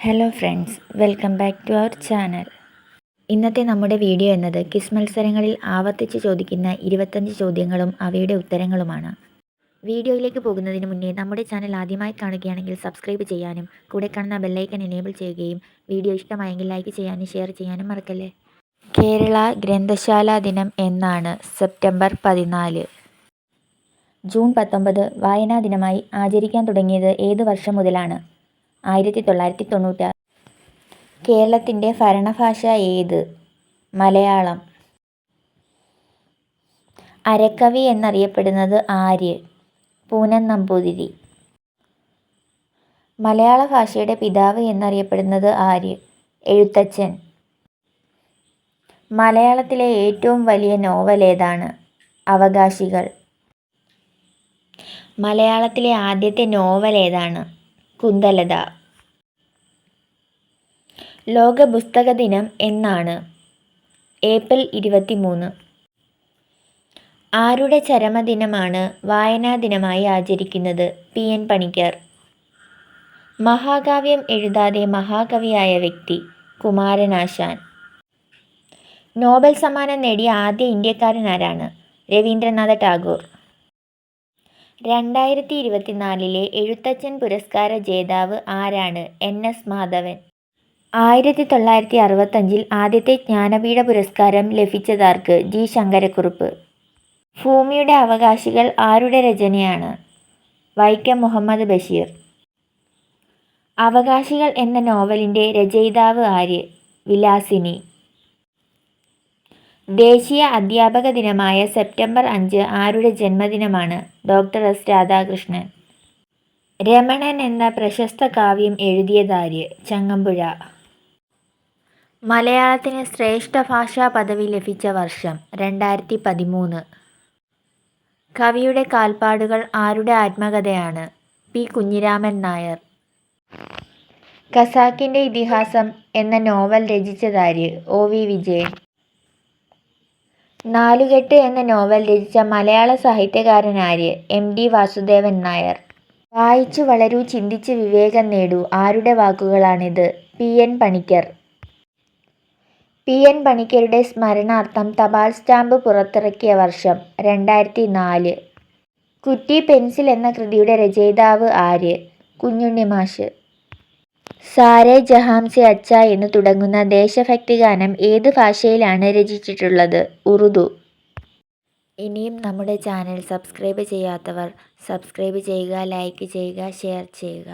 Hello friends, welcome back to our channel. ഇന്നത്തെ നമ്മുടെ video എന്നത് ക്വിസ് മത്സരങ്ങളിൽ ആവർത്തിച്ച് ചോദിക്കുന്ന 25 ചോദ്യങ്ങളും അവയുടെ ഉത്തരങ്ങളുമാണ്. വീഡിയോയിലേക്ക് പോകുന്നതിന് മുന്നേ നമ്മുടെ ചാനൽ ആദ്യമായി കാണുകയാണെങ്കിൽ സബ്സ്ക്രൈബ് ചെയ്യാനും കൂടെ കാണുന്ന ബെല്ലൈക്കൺ എനേബിൾ ചെയ്യുകയും വീഡിയോ ഇഷ്ടമായെങ്കിൽ ലൈക്ക് ചെയ്യാനും ഷെയർ ചെയ്യാനും മറക്കല്ലേ. കേരള ഗ്രന്ഥശാലാ ദിനം എന്നാണ്? സെപ്റ്റംബർ 14. ജൂൺ 19 വായനാ ദിനമായി ആചരിക്കാൻ തുടങ്ങിയത് ഏത് വർഷം മുതലാണ്? 1996. കേരളത്തിൻ്റെ ഭരണഭാഷ ഏത്? മലയാളം. അരക്കവി എന്നറിയപ്പെടുന്നത് ആര്? പൂനൻ നമ്പൂതിരി. മലയാള ഭാഷയുടെ പിതാവ് എന്നറിയപ്പെടുന്നത് ആര്? എഴുത്തച്ഛൻ. മലയാളത്തിലെ ഏറ്റവും വലിയ നോവൽ ഏതാണ്? അവകാശികൾ. മലയാളത്തിലെ ആദ്യത്തെ നോവൽ ഏതാണ്? കുന്തലത. ലോക പുസ്തക ദിനം എന്നാണ്? ഏപ്രിൽ 23. ആരുടെ ചരമദിനമാണ് വായനാ ദിനമായി ആചരിക്കുന്നത്? PN പണിക്കർ. മഹാകാവ്യം എഴുതാതെ മഹാകവിയായ വ്യക്തി? കുമാരനാശാൻ. നോബൽ സമ്മാനം നേടിയ ആദ്യ ഇന്ത്യക്കാരൻ ആരാണ്? രവീന്ദ്രനാഥ ടാഗോർ. 2024 എഴുത്തച്ഛൻ പുരസ്കാര ജേതാവ് ആരാണ്? NS മാധവൻ. 1965 ആദ്യത്തെ ജ്ഞാനപീഠ പുരസ്കാരം ലഭിച്ചതാർക്ക്? G ശങ്കരക്കുറുപ്പ്. ഭൂമിയുടെ അവകാശികൾ ആരുടെ രചനയാണ്? വൈക്കം മുഹമ്മദ് ബഷീർ. അവകാശികൾ എന്ന നോവലിൻ്റെ രചയിതാവ് ആര്? വിലാസിനി. ദേശീയ അധ്യാപക ദിനമായ സെപ്റ്റംബർ 5 ആരുടെ ജന്മദിനമാണ്? Doctor S Radhakrishnan. രമണൻ എന്ന പ്രശസ്ത കാവ്യം എഴുതിയതാര്? ചങ്ങമ്പുഴ. മലയാളത്തിന് ശ്രേഷ്ഠ ഭാഷാ പദവി ലഭിച്ച വർഷം? 2013. കവിയുടെ കാൽപ്പാടുകൾ ആരുടെ ആത്മകഥയാണ്? P കുഞ്ഞിരാമൻ നായർ. ഖസാക്കിൻ്റെ ഇതിഹാസം എന്ന നോവൽ രചിച്ചതാര്? OV വിജയൻ. നാലുകെട്ട് എന്ന നോവൽ രചിച്ച മലയാള സാഹിത്യകാരനാര്? MD വാസുദേവൻ നായർ. വായിച്ചു വളരൂ, ചിന്തിച്ച് വിവേകം നേടൂ ആരുടെ വാക്കുകളാണിത്? PN പണിക്കർ. PN പണിക്കരുടെ സ്മരണാർത്ഥം തപാൽ സ്റ്റാമ്പ് പുറത്തിറക്കിയ വർഷം? 2004. കുറ്റി പെൻസിൽ എന്ന കൃതിയുടെ രചയിതാവ് ആര്? കുഞ്ഞുണ്ണി മാഷ്. സാരേ ജഹാം സെ അച്ഛാ എന്ന് തുടങ്ങുന്ന ദേശഭക്തി ഗാനം ഏത് ഭാഷയിലാണ് രചിച്ചിട്ടുള്ളത്? ഉറുദു. ഇനിയും നമ്മുടെ ചാനൽ സബ്സ്ക്രൈബ് ചെയ്യാത്തവർ സബ്സ്ക്രൈബ് ചെയ്യുക, ലൈക്ക് ചെയ്യുക, ഷെയർ ചെയ്യുക.